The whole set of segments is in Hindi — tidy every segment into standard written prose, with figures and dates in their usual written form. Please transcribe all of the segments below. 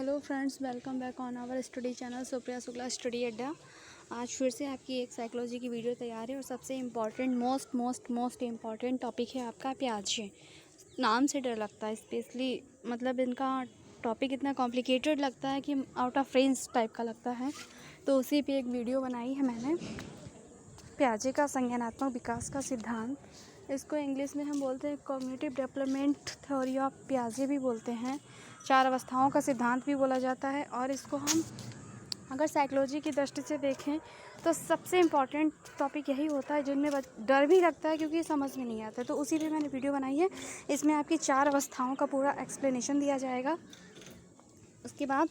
Hello friends, welcome back on our study channel Supriya Shukla study Adda. आज फिर से आपकी एक साइकोलॉजी की वीडियो तैयार है और सबसे इम्पॉर्टेंट मोस्ट इम्पॉर्टेंट टॉपिक है आपका प्याजे। नाम से डर लगता है, स्पेशली मतलब इनका टॉपिक इतना कॉम्प्लिकेटेड लगता है कि आउट ऑफ रेंज टाइप का लगता है। तो उसी पे एक वीडियो बनाई है मैंने, प्याजे का संज्ञानात्मक विकास का सिद्धांत। इसको इंग्लिश में हम बोलते हैं कॉग्निटिव डेवलपमेंट थ्योरी ऑफ प्याजे भी बोलते हैं, 4 अवस्थाओं का सिद्धांत भी बोला जाता है। और इसको हम अगर साइकोलॉजी की दृष्टि से देखें तो सबसे इम्पॉर्टेंट टॉपिक यही होता है जिनमें डर भी लगता है क्योंकि समझ में नहीं आता। तो उसी पे मैंने वीडियो बनाई है। इसमें आपकी 4 अवस्थाओं का पूरा एक्सप्लेनेशन दिया जाएगा। उसके बाद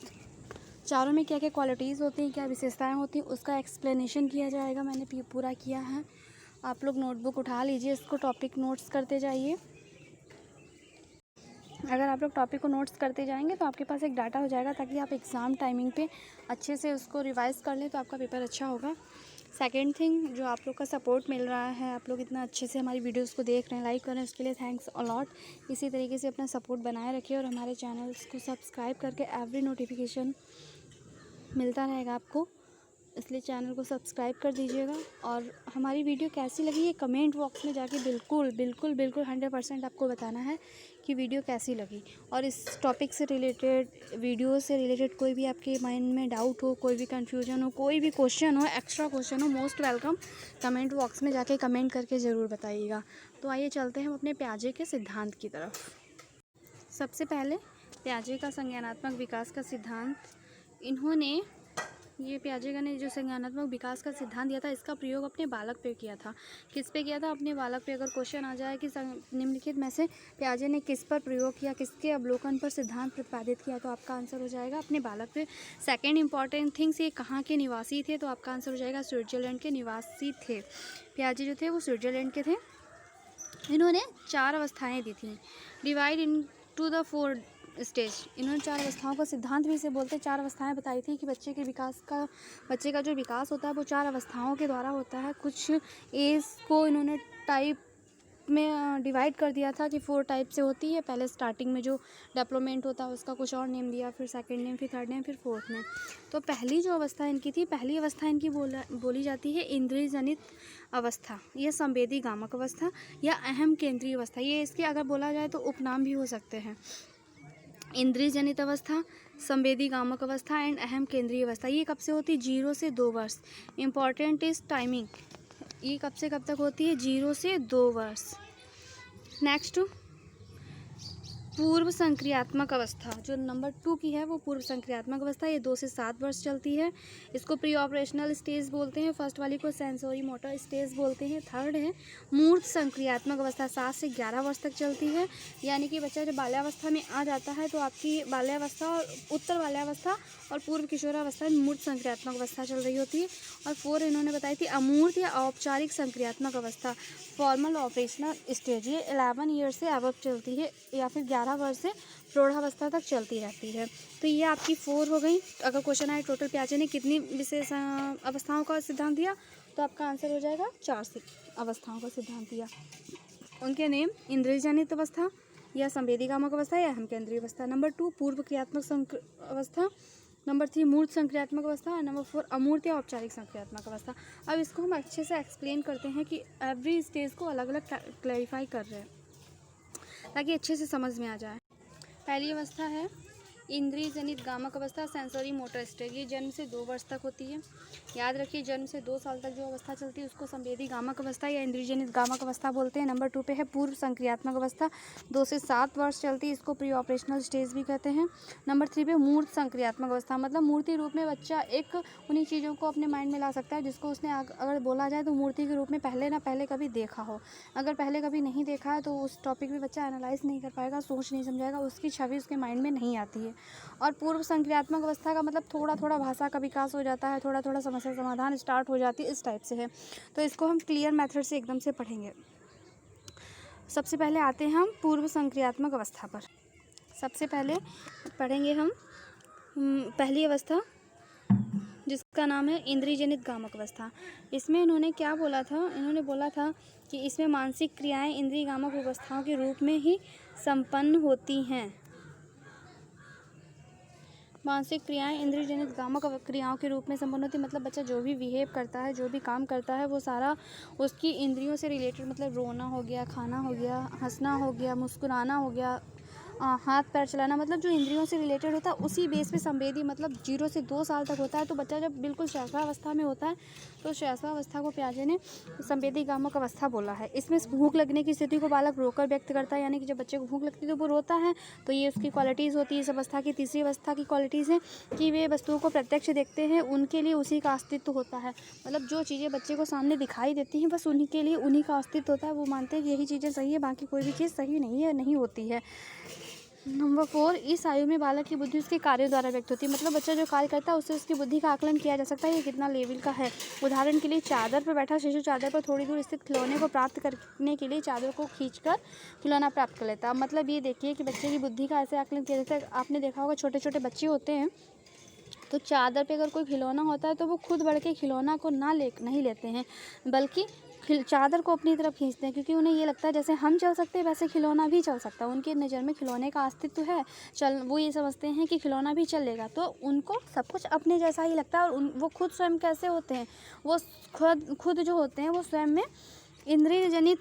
चारों में क्या क्या क्वालिटीज़ होती हैं, क्या विशेषताएँ होती हैं, उसका एक्सप्लेनेशन किया जाएगा। मैंने पूरा किया है। आप लोग नोटबुक उठा लीजिए, इसको टॉपिक नोट्स करते जाइए। अगर आप लोग टॉपिक को नोट्स करते जाएंगे तो आपके पास एक डाटा हो जाएगा, ताकि आप एग्ज़ाम टाइमिंग पे अच्छे से उसको रिवाइज़ कर लें तो आपका पेपर अच्छा होगा। सेकंड थिंग, जो आप लोग का सपोर्ट मिल रहा है, आप लोग इतना अच्छे से हमारी वीडियोस को देख रहे हैं, लाइक कर रहे हैं, उसके लिए थैंक्स अलॉट। इसी तरीके से अपना सपोर्ट बनाए रखिए और हमारे चैनल्स को सब्सक्राइब करके एवरी नोटिफिकेशन मिलता रहेगा आपको, इसलिए चैनल को सब्सक्राइब कर दीजिएगा। और हमारी वीडियो कैसी लगी ये कमेंट बॉक्स में जाके बिल्कुल 100% आपको बताना है कि वीडियो कैसी लगी। और इस टॉपिक से रिलेटेड, वीडियो से रिलेटेड कोई भी आपके माइंड में डाउट हो, कोई भी कन्फ्यूजन हो, कोई भी क्वेश्चन हो, एक्स्ट्रा क्वेश्चन हो, मोस्ट वेलकम, कमेंट बॉक्स में जाके कमेंट करके ज़रूर बताइएगा। तो आइए चलते हैं हम अपने प्याजे के सिद्धांत की तरफ। सबसे पहले प्याजे का संज्ञानात्मक विकास का सिद्धांत। इन्होंने ये प्याजे ने जो संज्ञानात्मक विकास का सिद्धांत दिया था, इसका प्रयोग अपने बालक पे किया था। किस पे किया था? अपने बालक पे। अगर क्वेश्चन आ जाए कि निम्नलिखित में से प्याजे ने किस पर प्रयोग किया, किसके अवलोकन पर सिद्धांत प्रतिपादित किया, तो आपका आंसर हो जाएगा अपने बालक पे। सेकेंड इंपॉर्टेंट थिंग्स, ये कहाँ के निवासी थे, तो आपका आंसर हो जाएगा स्विट्जरलैंड के निवासी थे। प्याजे जो थे वो स्विट्जरलैंड के थे। इन्होंने 4 अवस्थाएँ दी थी, divide into the 4 stage. इन्होंने 4 अवस्थाओं का सिद्धांत भी इसे बोलते हैं। 4 अवस्थाएं बताई थी कि बच्चे का जो विकास होता है वो 4 अवस्थाओं के द्वारा होता है। कुछ एज को इन्होंने टाइप में डिवाइड कर दिया था कि 4 टाइप से होती है। पहले स्टार्टिंग में जो डेवलपमेंट होता है उसका कुछ और नेम दिया, फिर सेकंड नेम, फिर थर्ड नेम, फिर फोर्थ नेम। तो पहली जो अवस्था इनकी थी, पहली अवस्था इनकी बोली जाती है इंद्रिय जनित अवस्था, या संवेदी गामक अवस्था, या अहम केंद्रीय अवस्था। ये इसके अगर बोला जाए तो उपनाम भी हो सकते हैं। इंद्रिय जनित अवस्था, संवेदी गामक अवस्था एंड अहम केंद्रीय अवस्था। ये कब से होती है? 0 से 2 वर्ष। Important is timing. ये कब से कब तक होती है? 0 से 2 वर्ष। नेक्स्ट, पूर्व संक्रियात्मक अवस्था, जो नंबर 2 की है वो पूर्व संक्रियात्मक अवस्था। ये 2 से 7 वर्ष चलती है। इसको प्री ऑपरेशनल स्टेज बोलते हैं। फर्स्ट वाली को सेंसोरी मोटर स्टेज बोलते हैं। थर्ड है मूर्त संक्रियात्मक अवस्था, 7 से 11 वर्ष तक चलती है। यानी कि बच्चा जब बाल्यावस्था में आ जाता है तो आपकी बाल्यावस्था और उत्तर बाल्यावस्था और पूर्व किशोरावस्था में मूर्त संक्रियात्मक अवस्था चल रही होती है। और 4 इन्होंने बताई थी अमूर्त या औपचारिक संक्रियात्मक अवस्था, फॉर्मल ऑपरेशनल स्टेज। ये 11 ईयर से अबव चलती है, या फिर 11 वर्ष से प्रौढ़ावस्था तक चलती रहती है। तो ये आपकी 4 हो गई। अगर क्वेश्चन आए टोटल प्याजे ने कितनी विशेष अवस्थाओं का सिद्धांत दिया, तो आपका आंसर हो जाएगा 4 अवस्थाओं का सिद्धांत दिया। उनके नेम इंद्रिय जनित अवस्था, या संवेदी गामक अवस्था, या अहम केंद्रीय अवस्था। नंबर 2 पूर्व क्रियात्मक अवस्था, नंबर 3 मूर्त संक्रियात्मक अवस्था, और नंबर 4 अमूर्त या औपचारिक संक्रियात्मक अवस्था। अब इसको हम अच्छे से एक्सप्लेन करते हैं कि एवरी स्टेज को अलग अलग क्लैरिफाई कर रहे हैं ताकि अच्छे से समझ में आ जाए। पहली अवस्था है इंद्रिय जनित गामक अवस्था, सेंसरी मोटर स्टेज। ये जन्म से 2 वर्ष तक होती है। याद रखिए, जन्म से 2 साल तक जो अवस्था चलती है उसको संवेदी गामक अवस्था या इंद्रिय जनित गामक अवस्था बोलते हैं। नंबर 2 पे है पूर्व संक्रियात्मक अवस्था, 2 से 7 वर्ष चलती है, इसको प्री ऑपरेशनल स्टेज भी कहते हैं। नंबर 3 पे मूर्त संक्रियात्मक अवस्था, मतलब मूर्ति रूप में बच्चा एक उन्हीं चीज़ों को अपने माइंड में ला सकता है जिसको उसने अगर बोला जाए तो मूर्ति के रूप में पहले कभी देखा हो। अगर पहले कभी नहीं देखा है तो उस टॉपिक में बच्चा एनालाइज नहीं कर पाएगा, सोच नहीं समझाएगा, उसकी छवि उसके माइंड में नहीं आती है। और पूर्व संक्रियात्मक अवस्था का मतलब थोड़ा थोड़ा भाषा का विकास हो जाता है, थोड़ा थोड़ा समस्या समाधान स्टार्ट हो जाती है, इस टाइप से है। तो इसको हम क्लियर मेथड से एकदम से पढ़ेंगे। सबसे पहले आते हैं हम पूर्व संक्रियात्मक अवस्था पर। सबसे पहले पढ़ेंगे हम पहली अवस्था, जिसका नाम है इंद्रिय जनित गामक अवस्था। इसमें इन्होंने क्या बोला था? इन्होंने बोला था कि इसमें मानसिक क्रियाएं इंद्रिय गामक अवस्थाओं के रूप में ही संपन्न होती हैं। मानसिक क्रियाएं इंद्रिय जनित कामक क्रियाओं के रूप में संपन्न होती है। मतलब बच्चा जो भी बिहेव करता है, जो भी काम करता है, वो सारा उसकी इंद्रियों से रिलेटेड, मतलब रोना हो गया, खाना हो गया, हंसना हो गया, मुस्कुराना हो गया, हाथ पैर चलाना, मतलब जो इंद्रियों से रिलेटेड होता है उसी बेस पे संवेदी, मतलब 0 से 2 साल तक होता है। तो बच्चा जब बिल्कुल शैशवावस्था में होता है तो शैशवावस्था को पियाजे ने संवेदी कामक अवस्था बोला है। इसमें भूख लगने की स्थिति को बालक रोकर व्यक्त करता है, यानी कि जब बच्चे को भूख लगती है तो वो रोता है। तो ये उसकी क्वालिटीज़ होती है। इस अवस्था की तीसरी अवस्था की क्वालिटीज़ हैं कि वे वस्तुओं को प्रत्यक्ष देखते हैं, उनके लिए उसी का अस्तित्व होता है। मतलब जो चीज़ें बच्चे को सामने दिखाई देती हैं बस उन्हीं के लिए उन्हीं का अस्तित्व होता है। वो मानते हैं कि यही चीज़ें सही है, बाकी कोई भी चीज़ सही नहीं है, नहीं होती है। नंबर 4, इस आयु में बालक की बुद्धि उसके कार्यों द्वारा व्यक्त होती है। मतलब बच्चा जो कार्य करता है उससे उसकी बुद्धि का आकलन किया जा सकता है ये कितना लेवल का है। उदाहरण के लिए चादर पर बैठा शिशु चादर पर थोड़ी दूर स्थित खिलौने को प्राप्त करने के लिए चादर को खींचकर खिलौना प्राप्त कर लेता है। मतलब ये देखिए कि बच्चे की बुद्धि का ऐसे आकलन किया जाता है। आपने देखा होगा छोटे छोटे बच्चे होते हैं तो चादर पे अगर कोई खिलौना होता है तो वो खुद बढ़ के खिलौना को नहीं लेते हैं, बल्कि चादर को अपनी तरफ खींचते हैं, क्योंकि उन्हें ये लगता है जैसे हम चल सकते हैं वैसे खिलौना भी चल सकता है। उनकी नज़र में खिलौने का अस्तित्व है, वो ये समझते हैं कि खिलौना भी चलेगा। तो उनको सब कुछ अपने जैसा ही लगता है। और वो खुद स्वयं कैसे होते हैं, वो खुद जो होते हैं वो स्वयं में इंद्रिय जनित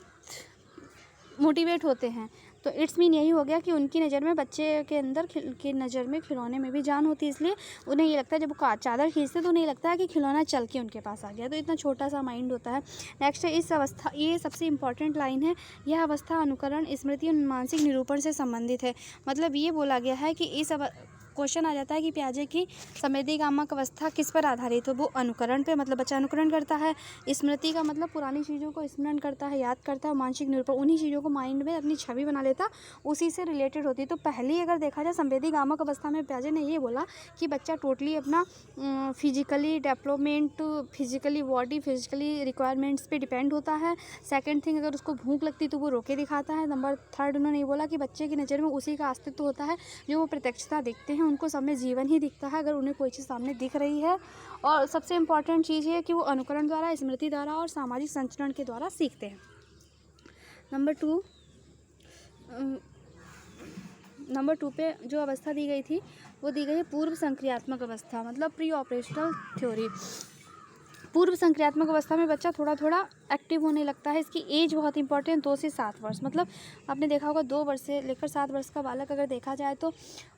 मोटिवेट होते हैं। तो इट्स मीन यही हो गया कि उनकी नज़र में बच्चे के अंदर की नज़र में खिलौने में भी जान होती है, इसलिए उन्हें ये लगता है जब वो चादर खींचते तो उन्हें लगता है कि खिलौना चल के उनके पास आ गया। तो इतना छोटा सा माइंड होता है। नेक्स्ट है इस अवस्था, ये सबसे इंपॉर्टेंट लाइन है, यह अवस्था अनुकरण, स्मृति और मानसिक निरूपण से संबंधित है। मतलब ये बोला गया है कि इस क्वेश्चन आ जाता है कि पियाजे की संवेदी कामक अवस्था किस पर आधारित हो। वो अनुकरण पे, मतलब बच्चा अनुकरण करता है। स्मृति का मतलब पुरानी चीज़ों को स्मरण करता है, याद करता है। मानसिक निरूपण, उन्हीं चीज़ों को माइंड में अपनी छवि बना लेता, उसी से रिलेटेड होती है। तो पहले अगर देखा जाए संवेदी कामक अवस्था में पियाजे ने ये बोला कि बच्चा टोटली अपना physically development, physically body, physically requirements पे डिपेंड होता है। सेकेंड थिंग, अगर उसको भूख लगती तो वो रोके दिखाता है। नंबर 3 उन्होंने ये बोला कि बच्चे की नज़र में उसी का अस्तित्व होता है जो वो प्रत्यक्षता देखते हैं, उनको सामने जीवन ही दिखता है अगर उन्हें कोई चीज़ सामने दिख रही है। और सबसे इम्पॉर्टेंट चीज़ है कि वो अनुकरण द्वारा, स्मृति द्वारा और सामाजिक संचरण के द्वारा सीखते हैं। नंबर 2 पे जो अवस्था दी गई थी वो दी गई है पूर्व संक्रियात्मक अवस्था, मतलब प्री ऑपरेशनल थ्योरी। पूर्व संक्रियात्मक अवस्था में बच्चा थोड़ा थोड़ा एक्टिव होने लगता है। इसकी एज बहुत इंपॉर्टेंट, 2 से 7 वर्ष। मतलब आपने देखा होगा 2 वर्ष से लेकर 7 वर्ष का बालक अगर देखा जाए तो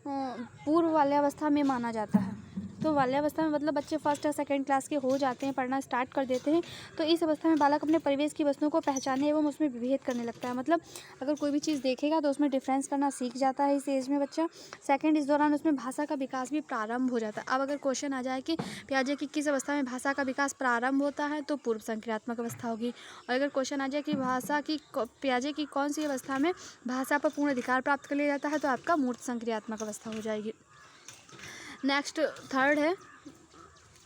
पूर्व बाल्यावस्था में माना जाता है। तो बाल्यावस्था में मतलब बच्चे फर्स्ट या सेकंड क्लास के हो जाते हैं, पढ़ना स्टार्ट कर देते हैं। तो इस अवस्था में बालक अपने परिवेश की वस्तुओं को पहचानने एवं उसमें विभेद करने लगता है। मतलब अगर कोई भी चीज़ देखेगा तो उसमें डिफरेंस करना सीख जाता है इस एज में बच्चा। सेकंड, इस दौरान उसमें भाषा का विकास भी प्रारंभ हो जाता है। अब अगर क्वेश्चन आ जाए कि पियाजे की किस अवस्था में भाषा का विकास प्रारंभ होता है, तो पूर्व संक्रियात्मक अवस्था होगी। और अगर क्वेश्चन आ जाए कि पियाजे की कौन सी अवस्था में भाषा पर पूर्ण अधिकार प्राप्त कर लिया जाता है, तो आपका मूर्त संक्रियात्मक अवस्था हो जाएगी। नेक्स्ट 3 है,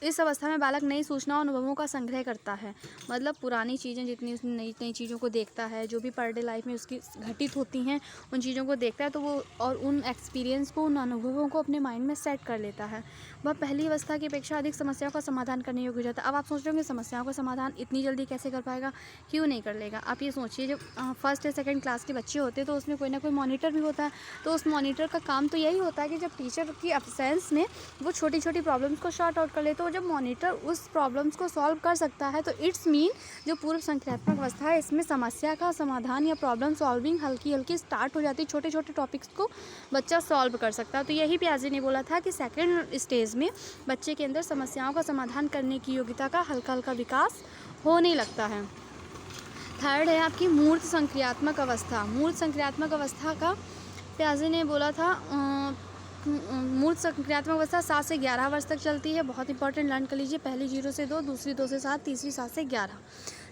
इस अवस्था में बालक नई सूचनाओं अनुभवों का संग्रह करता है। मतलब पुरानी चीज़ें जितनी उसने नई नई चीज़ों को देखता है, जो भी पर डे लाइफ में उसकी घटित होती हैं उन चीज़ों को देखता है, तो वो और उन एक्सपीरियंस को, उन अनुभवों को अपने माइंड में सेट कर लेता है। वह पहली अवस्था की अपेक्षा अधिक समस्याओं का समाधान करने योग्य हो जाता है। अब आप सोच रहे होंगे समस्याओं का समाधान इतनी जल्दी कैसे कर पाएगा, क्यों नहीं कर लेगा। आप ये सोचिए, जब फर्स्ट या सेकेंड क्लास के बच्चे होते हैं तो उसमें कोई ना कोई मॉनिटर भी होता है। तो उस मॉनिटर का काम तो यही होता है कि जब टीचर की अब्सेंस में वो छोटी छोटी प्रॉब्लम्स को शॉर्ट आउट कर ले, तो जब मॉनिटर उस प्रॉब्लम्स को सॉल्व कर सकता है तो इट्स मीन जो पूर्व संक्रियात्मक अवस्था है इसमें समस्या का समाधान या प्रॉब्लम सॉल्विंग हल्की हल्की स्टार्ट हो जाती है। छोटे छोटे टॉपिक्स को बच्चा सॉल्व कर सकता है। तो यही पियाजे ने बोला था कि सेकेंड स्टेज में बच्चे के अंदर समस्याओं का समाधान करने की योग्यता का हल्का हल्का विकास होने लगता है। 3 है आपकी मूर्त संक्रियात्मक अवस्था। मूर्त संक्रियात्मक अवस्था का पियाजे ने बोला था मूर्त संक्रियात्मक अवस्था 7 से 11 वर्ष तक चलती है। बहुत इंपॉर्टेंट, लर्न कर लीजिए। पहली 0 से 2, दूसरी 2 से 7, तीसरी 7 से 11।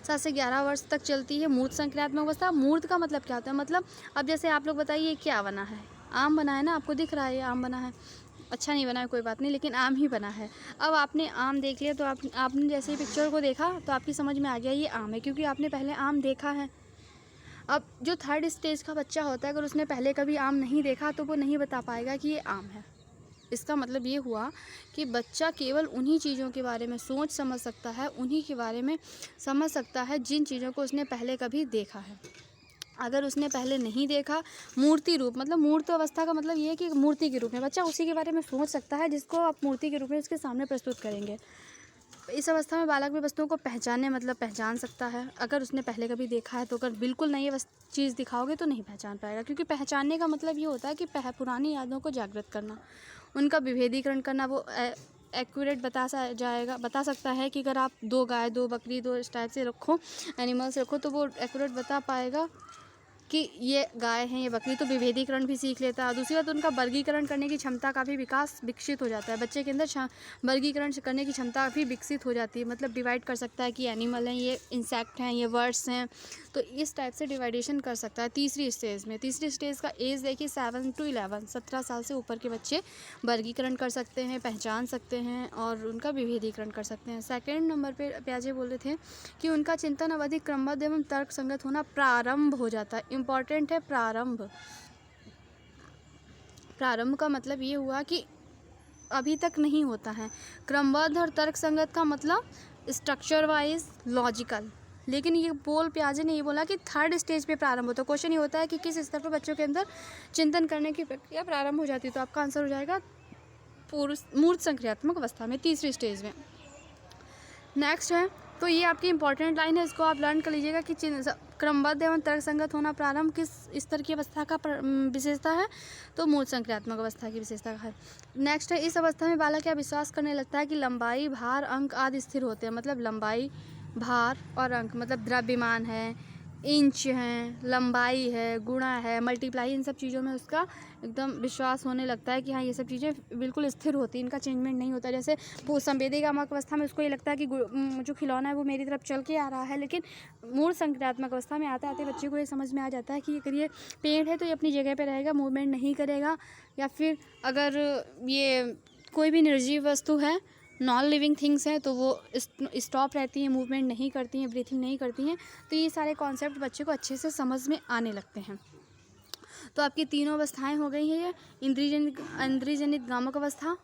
7 से 11 वर्ष तक चलती है मूर्त संक्रियात्मक अवस्था। मूर्त का मतलब क्या होता है, मतलब अब जैसे आप लोग बताइए क्या बना है, आम बना है ना, आपको दिख रहा है ये आम बना है। अच्छा नहीं बना है कोई बात नहीं, लेकिन आम ही बना है। अब आपने आम देख लिया तो आपने जैसे ही पिक्चर को देखा तो आपकी समझ में आ गया ये आम है, क्योंकि आपने पहले आम देखा है। अब जो 3rd स्टेज का बच्चा होता है, अगर उसने पहले कभी आम नहीं देखा तो वो नहीं बता पाएगा कि ये आम है। इसका मतलब ये हुआ कि बच्चा केवल उन्हीं चीज़ों के बारे में सोच समझ सकता है, उन्हीं के बारे में समझ सकता है जिन चीज़ों को उसने पहले कभी देखा है। अगर उसने पहले नहीं देखा, मूर्ति रूप मतलब मूर्त अवस्था का मतलब ये है कि मूर्ति के रूप में बच्चा उसी के बारे में सोच सकता है जिसको आप मूर्ति के रूप में उसके सामने प्रस्तुत करेंगे। इस अवस्था में बालक भी वस्तुओं को पहचानने मतलब पहचान सकता है। अगर उसने पहले कभी देखा है तो अगर बिल्कुल नई चीज़ दिखाओगे तो नहीं पहचान पाएगा, क्योंकि पहचानने का मतलब ये होता है कि पुरानी यादों को जागृत करना, उनका विभेदीकरण करना। वो एक्यूरेट बता सकता है कि अगर आप 2 गाय 2 बकरी 2 इस टाइप से रखो, एनिमल्स रखो, तो वो एक्यूरेट बता पाएगा कि ये गाय हैं ये बकरी। तो विभेदीकरण भी सीख लेता है। दूसरी बात, उनका वर्गीकरण करने की क्षमता का भी विकास विकसित हो जाता है। बच्चे के अंदर वर्गीकरण करने की क्षमता भी विकसित हो जाती है, मतलब डिवाइड कर सकता है कि एनिमल हैं, ये इंसेक्ट हैं, ये बर्ड्स हैं, तो इस टाइप से डिवाइडेशन कर सकता है। तीसरी स्टेज का एज देखिए 7 to 11, 17 साल से ऊपर के बच्चे वर्गीकरण कर सकते हैं, पहचान सकते हैं और उनका विभेदीकरण कर सकते हैं। सेकेंड नंबर पे प्याजे बोल रहे थे कि उनका चिंतन अवधि क्रमबद्ध एवं तर्क संगत होना प्रारंभ हो जाता है। इम्पॉर्टेंट है प्रारंभ। प्रारंभ का मतलब ये हुआ कि अभी तक नहीं होता है। क्रमबद्ध और तर्क संगत का मतलब स्ट्रक्चर वाइज लॉजिकल। लेकिन ये प्याजे ने ये बोला कि 3rd स्टेज पे प्रारंभ होता है। क्वेश्चन ये होता है कि किस स्तर पर बच्चों के अंदर चिंतन करने की प्रक्रिया प्रारंभ हो जाती है, तो आपका आंसर हो जाएगा मूर्त संक्रियात्मक अवस्था में, 3री स्टेज में। नेक्स्ट है, तो ये आपकी इंपॉर्टेंट लाइन है, इसको आप लर्न कर लीजिएगा कि क्रमबद्ध एवं तर्क संगत होना प्रारंभ किस स्तर की अवस्था का विशेषता है, तो मूर्त संक्रियात्मक अवस्था की विशेषता है। नेक्स्ट है, इस अवस्था में बालक क्या विश्वास करने लगता है कि लंबाई, भार, अंक आदि स्थिर होते हैं। मतलब लंबाई, भार और अंक मतलब द्रव्यमान है, इंच है, लंबाई है, गुणा है, मल्टीप्लाई, इन सब चीज़ों में उसका एकदम विश्वास होने लगता है कि हाँ ये सब चीज़ें बिल्कुल स्थिर होती हैं, इनका चेंजमेंट नहीं होता। जैसे वो संवेदीगामक अवस्था में उसको ये लगता है कि जो खिलौना है वो मेरी तरफ चल के आ रहा है, लेकिन मूर्त संक्रियात्मक अवस्था में आते आते बच्चे को ये समझ में आ जाता है कि अगर ये पेड़ है तो ये अपनी जगह पर रहेगा, मूवमेंट नहीं करेगा। या फिर अगर ये कोई भी निर्जीव वस्तु है, नॉन लिविंग थिंग्स हैं, तो वो स्टॉप रहती हैं, मूवमेंट नहीं करती हैं, ब्रीथिंग नहीं करती हैं। तो ये सारे कॉन्सेप्ट बच्चे को अच्छे से समझ में आने लगते हैं। तो आपकी तीनों अवस्थाएं हो गई हैं, ये इंद्रियजनित गामक अवस्था,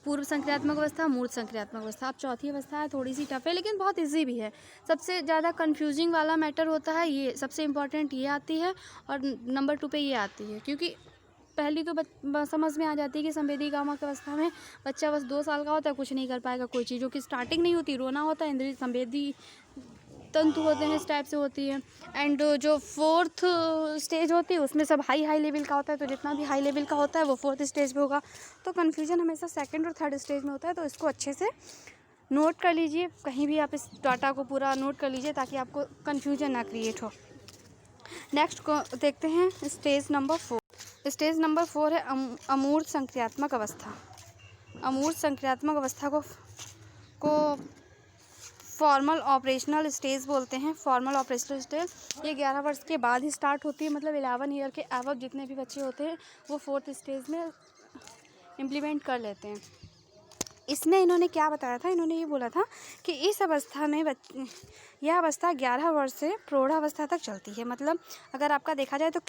पूर्व संक्रियात्मक अवस्था, मूर्त संक्रियात्मक अवस्था। अब चौथी अवस्था है, थोड़ी सी टफ है लेकिन बहुत इजी भी है। सबसे ज़्यादा कंफ्यूजिंग वाला मैटर होता है ये, सबसे इम्पॉर्टेंट ये आती है और नंबर 2 पे ये आती है, क्योंकि पहली तो समझ में आ जाती है कि संवेदीगामक अवस्था में बच्चा बस 2 साल का होता है, कुछ नहीं कर पाएगा कोई चीज़ों की स्टार्टिंग नहीं होती, रोना होता है, इंद्रिय संवेदी तंतु होते हैं, इस टाइप से होती है। एंड जो 4th स्टेज होती है उसमें सब हाई लेवल का होता है, तो जितना भी हाई लेवल का होता है वो 4th स्टेज पे होगा। तो कन्फ्यूजन हमेशा 2nd और 3rd स्टेज में होता है, तो इसको अच्छे से नोट कर लीजिए, कहीं भी आप इस डाटा को पूरा नोट कर लीजिए ताकि आपको कन्फ्यूजन ना क्रिएट हो। नेक्स्ट को देखते हैं स्टेज नंबर 4। स्टेज नंबर 4 है अमूर्त संक्रियात्मक अवस्था। अमूर्त संक्रियात्मक अवस्था को फॉर्मल ऑपरेशनल स्टेज बोलते हैं। फॉर्मल ऑपरेशनल स्टेज ये 11 वर्ष के बाद ही स्टार्ट होती है, मतलब 11 ईयर के अबव जितने भी बच्चे होते हैं वो 4th स्टेज में इम्प्लीमेंट कर लेते हैं। इसमें इन्होंने क्या बताया था, इन्होंने ये बोला था कि इस अवस्था में यह अवस्था 11 वर्ष से प्रौढ़ावस्था तक चलती है। मतलब अगर आपका देखा जाए तो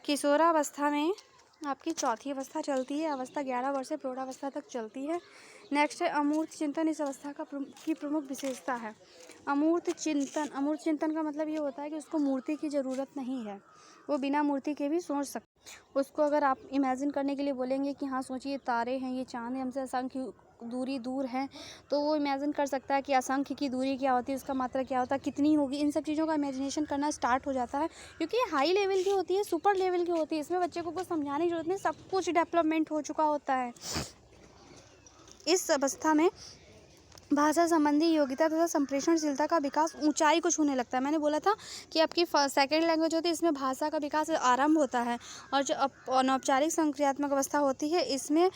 किशोरावस्था में आपकी चौथी अवस्था चलती है। अवस्था 11 वर्ष से प्रौढ़ावस्था तक चलती है। नेक्स्ट है अमूर्त चिंतन। इस अवस्था की प्रमुख विशेषता है अमूर्त चिंतन का मतलब ये होता है कि उसको मूर्ति की ज़रूरत नहीं है, वो बिना मूर्ति के भी सोच सकते। उसको अगर आप इमेजिन करने के लिए बोलेंगे कि हाँ सोचिए तारे हैं, ये चाँद है, हमसे असंख्य दूर है, तो वो इमेजिन कर सकता है कि असंख्य की दूरी क्या होती है, उसका मात्रा क्या होता है, कितनी होगी, इन सब चीज़ों का इमेजिनेशन करना स्टार्ट हो जाता है। क्योंकि ये हाई लेवल की होती है, सुपर लेवल की होती है, इसमें बच्चे को कुछ समझाने की जरूरत नहीं, सब कुछ डेवलपमेंट हो चुका होता है। इस अवस्था में भाषा संबंधी योग्यता तथा संप्रेषणशीलता का विकास ऊंचाई को छूने लगता है। मैंने बोला था कि आपकी 2nd लैंग्वेज होती है, इसमें भाषा का विकास आरंभ होता है, और जो अनौपचारिक संक्रियात्मक अवस्था होती है इसमें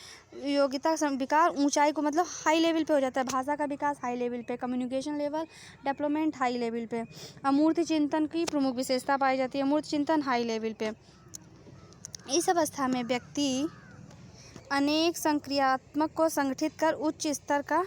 योग्यता विकास ऊंचाई को मतलब हाई लेवल पे हो जाता है। भाषा का विकास हाई लेवल पे, communication level development high level पे। अमूर्त चिंतन की प्रमुख विशेषता पाई जाती है, अमूर्त चिंतन हाई लेवल पे। इस अवस्था में व्यक्ति अनेक संक्रियात्मक को संगठित कर उच्च स्तर का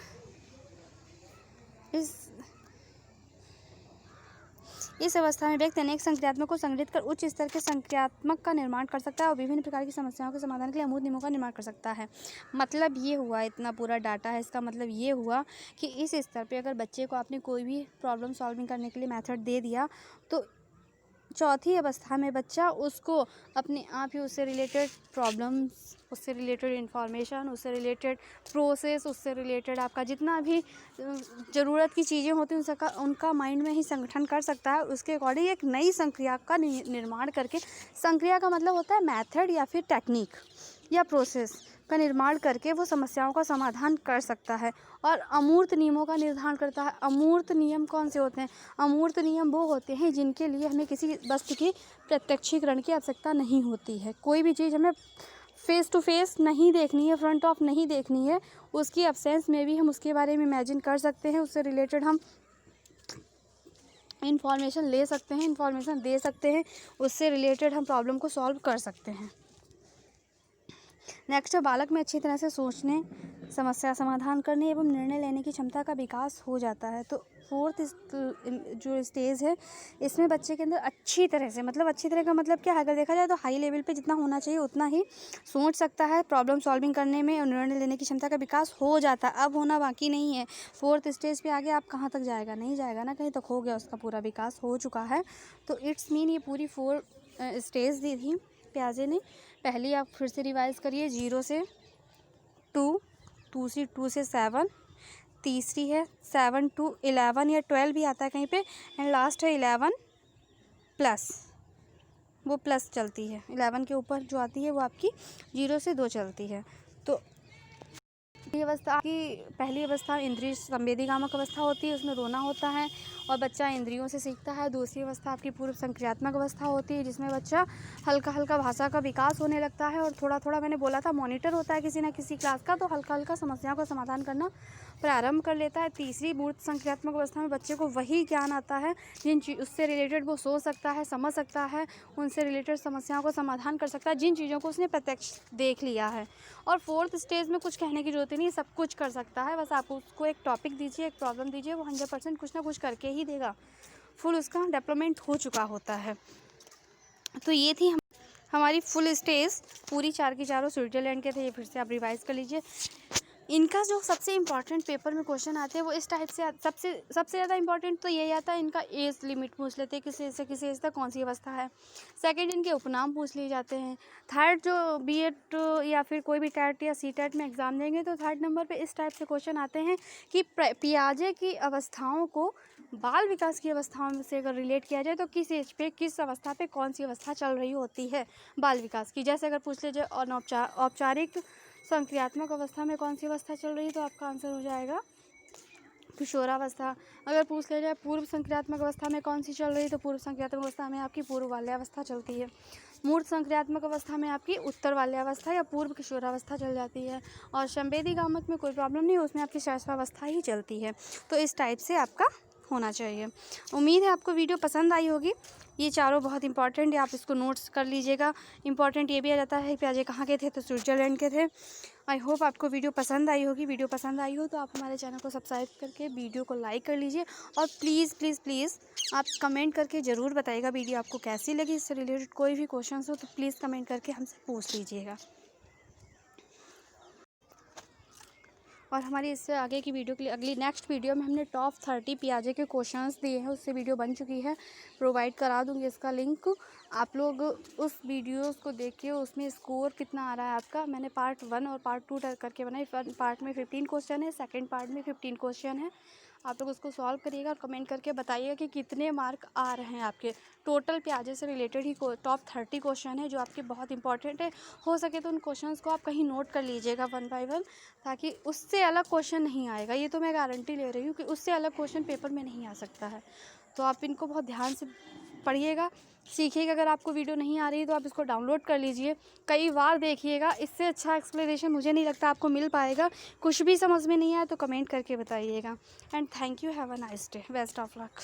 इस अवस्था में व्यक्ति अनेक संक्रियात्मक को संगठित कर उच्च स्तर के संक्रियात्मक का निर्माण कर सकता है और विभिन्न प्रकार की समस्याओं के समाधान के लिए अमूर्त नियमों का निर्माण कर सकता है। मतलब ये हुआ, इतना पूरा डाटा है, इसका मतलब ये हुआ कि इस स्तर पे अगर बच्चे को आपने कोई भी प्रॉब्लम सॉल्विंग करने के लिए मेथड दे दिया तो चौथी अवस्था में बच्चा उसको अपने आप ही उससे रिलेटेड प्रॉब्लम्स, उससे रिलेटेड इंफॉर्मेशन, उससे रिलेटेड प्रोसेस, उससे रिलेटेड आपका जितना भी ज़रूरत की चीज़ें होती हैं उसका उनका माइंड में ही संगठन कर सकता है। उसके अकॉर्डिंग एक नई संक्रिया का निर्माण करके, संक्रिया का मतलब होता है मेथड या फिर टेक्निक या प्रोसेस का निर्माण करके वो समस्याओं का समाधान कर सकता है और अमूर्त नियमों का निर्धारण करता है। अमूर्त नियम कौन से होते हैं? अमूर्त नियम वो होते हैं जिनके लिए हमें किसी वस्तु की प्रत्यक्षीकरण की आवश्यकता नहीं होती है। कोई भी चीज़ हमें फेस टू फेस नहीं देखनी है, फ्रंट ऑफ नहीं देखनी है, उसकी एब्सेंस में भी हम उसके बारे में इमेजिन कर सकते हैं, उससे रिलेटेड हम इंफॉर्मेशन ले सकते हैं, इंफॉर्मेशन दे सकते हैं, उससे रिलेटेड हम प्रॉब्लम को सॉल्व कर सकते हैं। नेक्स्ट, बालक में अच्छी तरह से सोचने, समस्या समाधान करने एवं निर्णय लेने की क्षमता का विकास हो जाता है। तो फोर्थ जो स्टेज है इसमें बच्चे के अंदर अच्छी तरह से, मतलब अच्छी तरह का मतलब क्या है, अगर देखा जाए तो हाई लेवल पे जितना होना चाहिए उतना ही सोच सकता है, प्रॉब्लम सॉल्विंग करने में और निर्णय लेने की क्षमता का विकास हो जाता है। अब होना बाकी नहीं है। फोर्थ स्टेज पे आगे आप कहाँ तक जाएगा? नहीं जाएगा ना, कहीं तक हो गया, उसका पूरा विकास हो चुका है। तो इट्स मीन ये पूरी 4 स्टेज दी थी प्याजे ने। पहली आप फिर से रिवाइज़ करिए, 0 से 2, 2 से 7, तीसरी है 7 to 11 या 12 भी आता है कहीं पे, एंड लास्ट है 11 प्लस, वो प्लस चलती है। 11 के ऊपर जो आती है वो आपकी 0 से 2 चलती है। तो ये अवस्था की पहली अवस्था इंद्रिय संवेदीगामक अवस्था होती है, उसमें रोना होता है और बच्चा इंद्रियों से सीखता है। दूसरी अवस्था आपकी पूर्व संक्रियात्मक अवस्था होती है जिसमें बच्चा हल्का हल्का भाषा का विकास होने लगता है और थोड़ा थोड़ा, मैंने बोला था मॉनिटर होता है किसी ना किसी क्लास का, तो हल्का हल्का समस्याओं का समाधान करना प्रारंभ कर लेता है। तीसरी मूर्त संक्रियात्मक अवस्था में बच्चे को वही ज्ञान आता है जिन उससे रिलेटेड वो सोच सकता है, समझ सकता है, उनसे रिलेटेड समस्याओं को समाधान कर सकता है, जिन चीज़ों को उसने प्रत्यक्ष देख लिया है। और फोर्थ स्टेज में कुछ कहने की जरूरत नहीं, सब कुछ कर सकता है, बस आप उसको एक टॉपिक दीजिए, एक प्रॉब्लम दीजिए, वो 100% कुछ ना कुछ करके ही देगा। फुल उसका डेवलपमेंट हो चुका होता है। तो ये थी हमारी फुल स्टेज, पूरी 4 की चारों स्विट्जरलैंड के थे। ये फिर से आप रिवाइज कर लीजिए। इनका जो सबसे इम्पॉर्टेंट पेपर में क्वेश्चन आते हैं वो इस टाइप से, सबसे ज़्यादा इम्पॉर्टेंट तो यही आता है, इनका एज लिमिट पूछ लेते हैं, किस एज से किस एज तक कौन सी अवस्था है। सेकंड, इनके उपनाम पूछ लिए जाते हैं। थर्ड, जो बीएड या फिर कोई भी टेट या सीटेट में एग्ज़ाम देंगे तो थर्ड नंबर पे इस टाइप से क्वेश्चन आते हैं कि पियाजे की अवस्थाओं को बाल विकास की अवस्थाओं से अगर रिलेट किया जाए तो किस एज पे, किस अवस्था पे कौन सी अवस्था चल रही होती है बाल विकास की। जैसे अगर पूछ लीजिए औपचारिक संक्रियात्मक अवस्था में कौन सी अवस्था चल रही है तो आपका आंसर हो जाएगा किशोरावस्था। अगर पूछ लिया जाए पूर्व संक्रियात्मक अवस्था में कौन सी चल रही है तो पूर्व संक्रियात्मक अवस्था में आपकी पूर्व बाल्यावस्था चलती है। मूर्त संक्रियात्मक अवस्था में आपकी उत्तर बाल्यावस्था या पूर्व किशोरावस्था चल जाती है। और संवेदीगामक में कोई प्रॉब्लम नहीं, उसमें आपकी शैशवावस्था ही चलती है। तो इस टाइप से आपका होना चाहिए। उम्मीद है आपको वीडियो पसंद आई होगी। ये चारों बहुत इंपॉर्टेंट है, आप इसको नोट्स कर लीजिएगा। इंपॉर्टेंट ये भी आ जाता है प्याजे कहाँ के थे, तो स्विट्जरलैंड के थे। आई होप आपको वीडियो पसंद आई होगी। वीडियो पसंद आई हो तो आप हमारे चैनल को सब्सक्राइब करके वीडियो को लाइक कर लीजिए और प्लीज़ प्लीज़ प्लीज़ आप कमेंट करके ज़रूर बताइएगा वीडियो आपको कैसी लगी। इससे रिलेटेड कोई भी क्वेश्चन हो तो प्लीज़ कमेंट करके हमसे पूछ लीजिएगा। और हमारी इससे आगे की वीडियो के लिए अगली नेक्स्ट वीडियो में हमने टॉप 30 पियाजे के क्वेश्चंस दिए हैं, उससे वीडियो बन चुकी है, प्रोवाइड करा दूँगी इसका लिंक। आप लोग उस वीडियोस को देखिए, उसमें स्कोर कितना आ रहा है आपका। मैंने पार्ट 1 और पार्ट 2 करके बनाई। पार्ट में 15 क्वेश्चन है, सेकेंड पार्ट में 15 क्वेश्चन है। आप लोग उसको सॉल्व करिएगा और कमेंट करके बताइएगा कि कितने मार्क आ रहे हैं आपके। टोटल प्याजे से रिलेटेड ही टॉप 30 क्वेश्चन है जो आपके बहुत इंपॉर्टेंट है। हो सके तो उन क्वेश्चंस को आप कहीं नोट कर लीजिएगा 1 बाय 1, ताकि उससे अलग क्वेश्चन नहीं आएगा। ये तो मैं गारंटी ले रही हूँ कि उससे अलग क्वेश्चन पेपर में नहीं आ सकता है। तो आप इनको बहुत ध्यान से पढ़िएगा, सीखिएगा। अगर आपको वीडियो नहीं आ रही तो आप इसको डाउनलोड कर लीजिए, कई बार देखिएगा। इससे अच्छा एक्सप्लेनेशन मुझे नहीं लगता आपको मिल पाएगा। कुछ भी समझ में नहीं आया तो कमेंट करके बताइएगा। And thank you, have a nice day, best of luck.